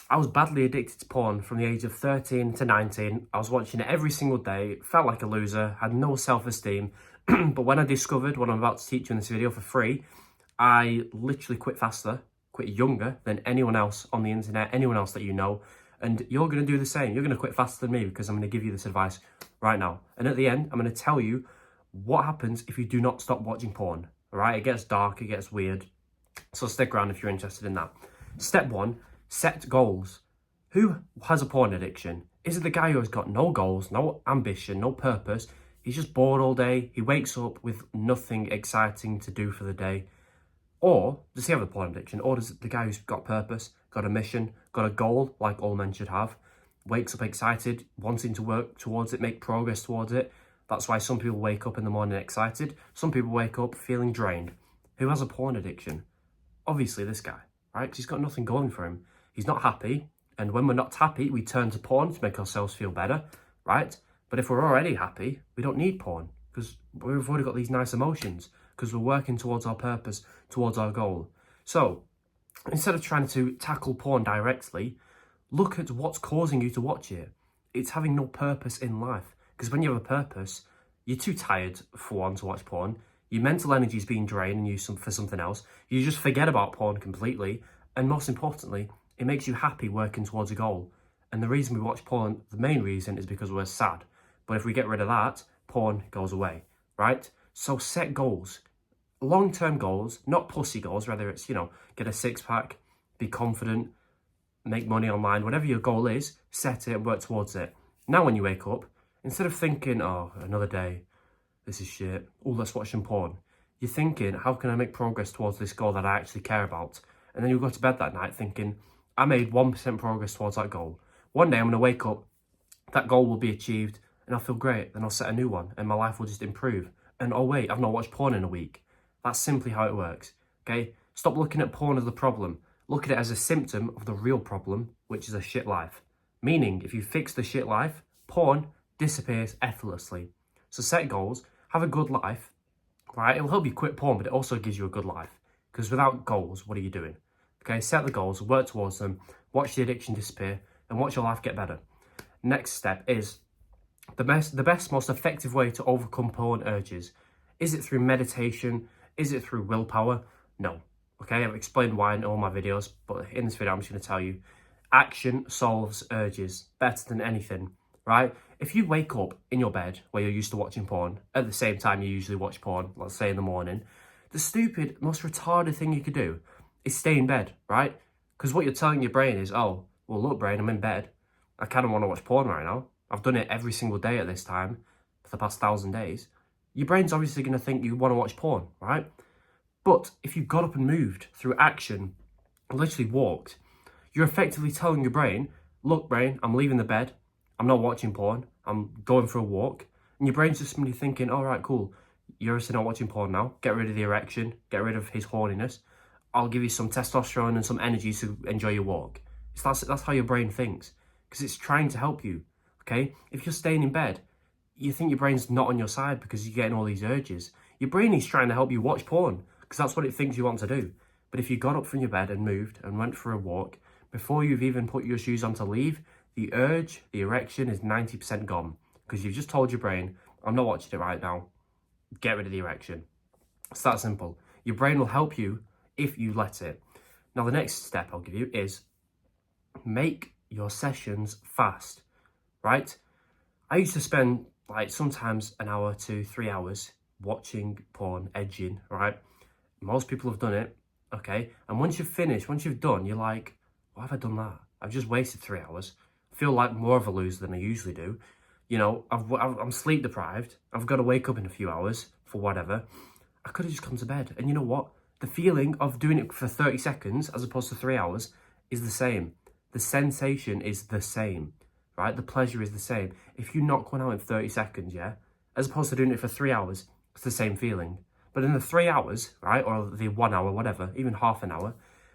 I was badly addicted to porn from the age of 13 to 19. I was watching it every single day, felt like a loser, had no self-esteem. But when I discovered what I'm about to teach you in this video for free, I literally quit faster, quit younger than anyone else on the internet, anyone else that you know. And you're going to do the same. You're going to quit faster than me because I'm going to give you this advice right now. And at the end, I'm going to tell you what happens if you do not stop watching porn. All right? It gets dark, it gets weird. So stick around if you're interested in that. Step 1, set goals. Who has a porn addiction? Is it the guy who has got no goals, no ambition, no purpose? He's just bored all day. He wakes up with nothing exciting to do for the day. Or does he have a porn addiction? Or does the guy who's got purpose, got a mission, got a goal, like all men should have, wakes up excited, wanting to work towards it, make progress towards it? That's why some people wake up in the morning excited. Some people wake up feeling drained. Who has a porn addiction? Obviously this guy, right? Because he's got nothing going for him. He's not happy. And when we're not happy, we turn to porn to make ourselves feel better, right? But if we're already happy, we don't need porn because we've already got these nice emotions because we're working towards our purpose, towards our goal. So instead of trying to tackle porn directly, look at what's causing you to watch it. It's having no purpose in life. Because when you have a purpose, you're too tired, for one, to watch porn. Your mental energy is being drained and used for something else. You just forget about porn completely. And most importantly, it makes you happy working towards a goal. And the reason we watch porn, the main reason, is because we're sad. But if we get rid of that, porn goes away, right? So set goals. Long-term goals, not pussy goals, whether it's, get a six-pack, be confident, make money online, whatever your goal is, set it and work towards it. Now when you wake up, instead of thinking, oh, another day, this is shit, oh, let's watch some porn, you're thinking, how can I make progress towards this goal that I actually care about? And then you go to bed that night thinking, I made 1% progress towards that goal. One day I'm going to wake up, that goal will be achieved, and I'll feel great. Then I'll set a new one, and my life will just improve. And oh wait, I've not watched porn in a week. That's simply how it works, okay? Stop looking at porn as the problem. Look at it as a symptom of the real problem, which is a shit life. Meaning, if you fix the shit life, porn disappears effortlessly. So set goals, have a good life, right? It'll help you quit porn, but it also gives you a good life. Because without goals, what are you doing? Okay, set the goals, work towards them, watch the addiction disappear, and watch your life get better. Next step is the best, most effective way to overcome porn urges. Is it through meditation? Is it through willpower? No. Okay, I've explained why in all my videos, but in this video, I'm just going to tell you, action solves urges better than anything, right? If you wake up in your bed where you're used to watching porn, at the same time you usually watch porn, let's say in the morning, the stupid, most retarded thing you could do is stay in bed, right? Because what you're telling your brain is, oh, well, look, brain, I'm in bed. I kind of want to watch porn right now. I've done it every single day at this time for the past 1,000 days. Your brain's obviously going to think you want to watch porn, right? But if you got up and moved through action, literally walked, you're effectively telling your brain, look, brain, I'm leaving the bed. I'm not watching porn. I'm going for a walk. And your brain's just simply thinking, all right, cool. You're obviously not watching porn now. Get rid of the erection. Get rid of his horniness. I'll give you some testosterone and some energy to enjoy your walk. That's how your brain thinks. Because it's trying to help you, okay? If you're staying in bed, you think your brain's not on your side because you're getting all these urges. Your brain is trying to help you watch porn because that's what it thinks you want to do. But if you got up from your bed and moved and went for a walk, before you've even put your shoes on to leave, the urge, the erection is 90% gone because you've just told your brain, I'm not watching it right now. Get rid of the erection. It's that simple. Your brain will help you if you let it. Now, the next step I'll give you is make your sessions fast, right? I used to spend sometimes an hour to 3 hours watching porn, edging, right? Most people have done it, okay? And once you've finished, once you've done, you're like, why have I done that? I've just wasted 3 hours. I feel like more of a loser than I usually do. I'm sleep deprived. I've got to wake up in a few hours for whatever. I could have just come to bed. And you know what? The feeling of doing it for 30 seconds as opposed to 3 hours is the same. The sensation is the same, right? The pleasure is the same. If you knock one out in 30 seconds, yeah, as opposed to doing it for 3 hours, it's the same feeling. But in the 3 hours, right, or the 1 hour, whatever, even half an hour,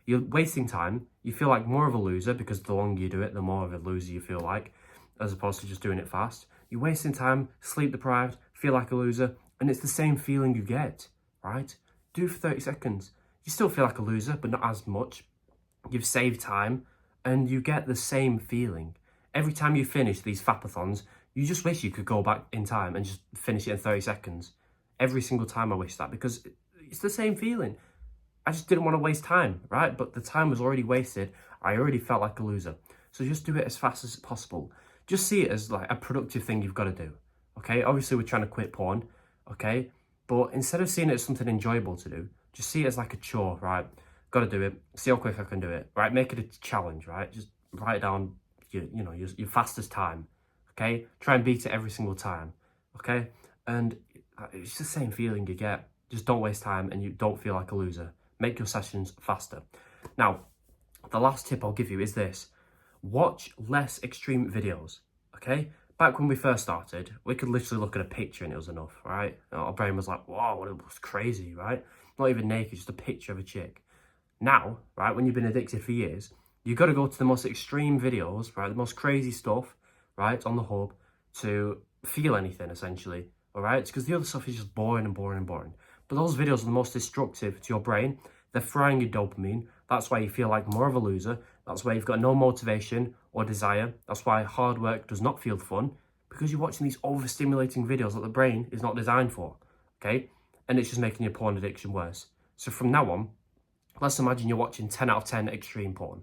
you're wasting time. You feel like more of a loser because the longer you do it, the more of a loser you feel like, as opposed to just doing it fast. You're wasting time, sleep deprived, feel like a loser, and it's the same feeling you get, right? Do it for 30 seconds. You still feel like a loser, but not as much. You've saved time, and you get the same feeling. Every time you finish these fapathons, you just wish you could go back in time and just finish it in 30 seconds. Every single time I wish that, because it's the same feeling. I just didn't want to waste time, right? But the time was already wasted. I already felt like a loser. So just do it as fast as possible. Just see it as like a productive thing you've got to do, okay? Obviously, we're trying to quit porn, okay? But instead of seeing it as something enjoyable to do, just see it as like a chore, right? Got to do it. See how quick I can do it, right? Make it a challenge, right? Just write down your fastest time, okay? Try and beat it every single time, okay? And it's the same feeling you get. Just don't waste time and you don't feel like a loser. Make your sessions faster. Now, the last tip I'll give you is this. Watch less extreme videos, okay? Back when we first started, we could literally look at a picture and it was enough, right? Our brain was like, wow, it was crazy, right? Not even naked, just a picture of a chick. Now, right, when you've been addicted for years, you've got to go to the most extreme videos, right? The most crazy stuff, right, on the hub to feel anything, essentially, all right? It's because the other stuff is just boring and boring and boring. But those videos are the most destructive to your brain. They're frying your dopamine. That's why you feel like more of a loser. That's why you've got no motivation or desire. That's why hard work does not feel fun, because you're watching these overstimulating videos that the brain is not designed for, okay? And it's just making your porn addiction worse. So from now on, let's imagine you're watching 10 out of 10 extreme porn.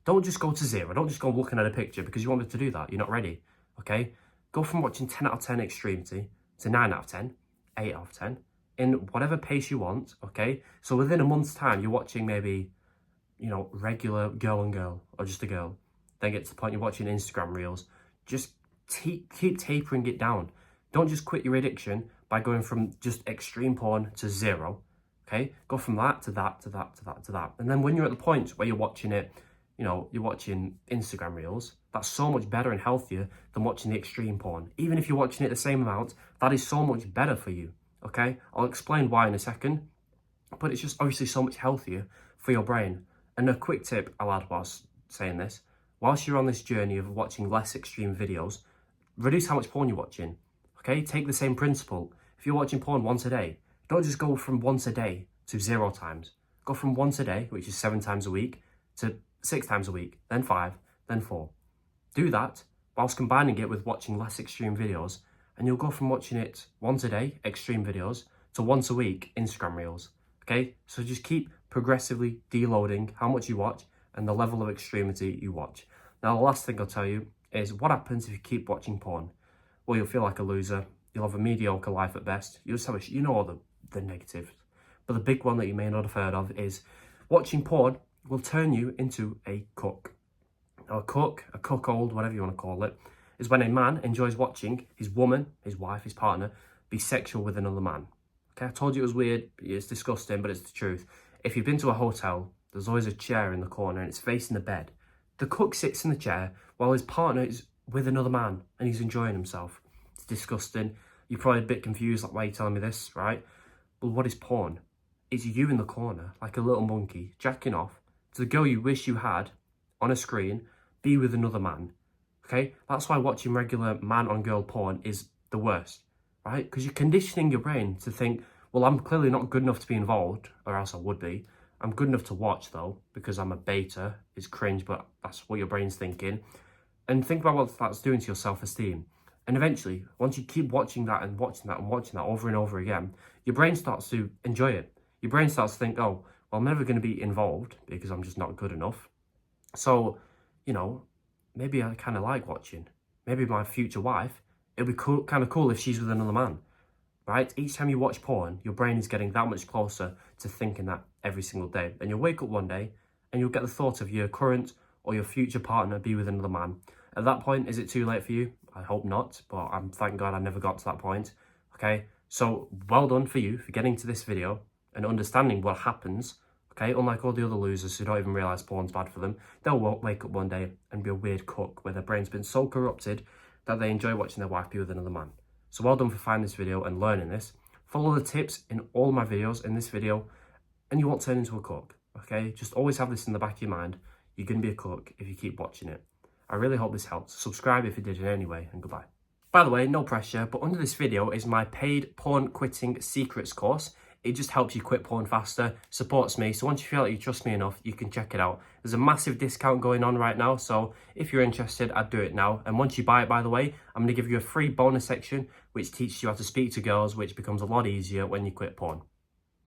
Don't just go to 0. Don't just go looking at a picture because you wanted to do that. You're not ready, okay? Go from watching 10 out of 10 extremity to 9 out of 10, 8 out of 10, in whatever pace you want, okay? So within a month's time, you're watching maybe, regular girl on girl or just a girl. Then get to the point you're watching Instagram reels. Just keep tapering it down. Don't just quit your addiction by going from just extreme porn to 0, okay? Go from that to that, to that, to that, to that. And then when you're at the point where you're watching it, you're watching Instagram reels, that's so much better and healthier than watching the extreme porn. Even if you're watching it the same amount, that is so much better for you, okay? I'll explain why in a second, but it's just obviously so much healthier for your brain. And a quick tip I'll add whilst saying this, whilst you're on this journey of watching less extreme videos, reduce how much porn you're watching, okay? Take the same principle. If you're watching porn once a day, don't just go from once a day to 0 times. Go from once a day, which is 7 times a week, to 6 times a week, then 5, then 4. Do that whilst combining it with watching less extreme videos, and you'll go from watching it once a day, extreme videos, to once a week, Instagram reels, okay? So just keep progressively deloading how much you watch and the level of extremity you watch. Now, the last thing I'll tell you is what happens if you keep watching porn. Well, you'll feel like a loser. You'll have a mediocre life at best. You'll just have all the negatives. But the big one that you may not have heard of is watching porn will turn you into a cook. Now, a cuckold, whatever you want to call it, is when a man enjoys watching his woman, his wife, his partner, be sexual with another man. Okay, I told you it was weird, it's disgusting, but it's the truth. If you've been to a hotel, there's always a chair in the corner and it's facing the bed. The cook sits in the chair while his partner is with another man and he's enjoying himself. It's disgusting. You're probably a bit confused, like, why are you telling me this, right? But what is porn? It's you in the corner, like a little monkey, jacking off to the girl you wish you had on a screen, be with another man, okay? That's why watching regular man-on-girl porn is the worst, right? Because you're conditioning your brain to think, well, I'm clearly not good enough to be involved, or else I would be. I'm good enough to watch, though, because I'm a beta. It's cringe, but that's what your brain's thinking. And think about what that's doing to your self-esteem. And eventually, once you keep watching that and watching that and watching that over and over again, your brain starts to enjoy it. Your brain starts to think, oh, well, I'm never going to be involved because I'm just not good enough. So, maybe I kind of like watching. Maybe my future wife, it'll be kind of cool if she's with another man, right? Each time you watch porn, your brain is getting that much closer to thinking that every single day. And you'll wake up one day and you'll get the thought of your current or your future partner be with another man. At that point, is it too late for you? I hope not, but I'm thank God I never got to that point, okay? So well done for you for getting to this video and understanding what happens, okay? Unlike all the other losers who don't even realise porn's bad for them, they'll wake up one day and be a weird cook where their brain's been so corrupted that they enjoy watching their wife be with another man. So well done for finding this video and learning this. Follow the tips in all my videos in this video and you won't turn into a cook, okay? Just always have this in the back of your mind. You're going to be a cook if you keep watching it. I really hope this helped. Subscribe if it did in any way, and goodbye. By the way, no pressure, but under this video is my paid porn quitting secrets course. It just helps you quit porn faster, supports me. So once you feel like you trust me enough, you can check it out. There's a massive discount going on right now, so if you're interested, I'd do it now. And once you buy it, by the way, I'm going to give you a free bonus section which teaches you how to speak to girls, which becomes a lot easier when you quit porn.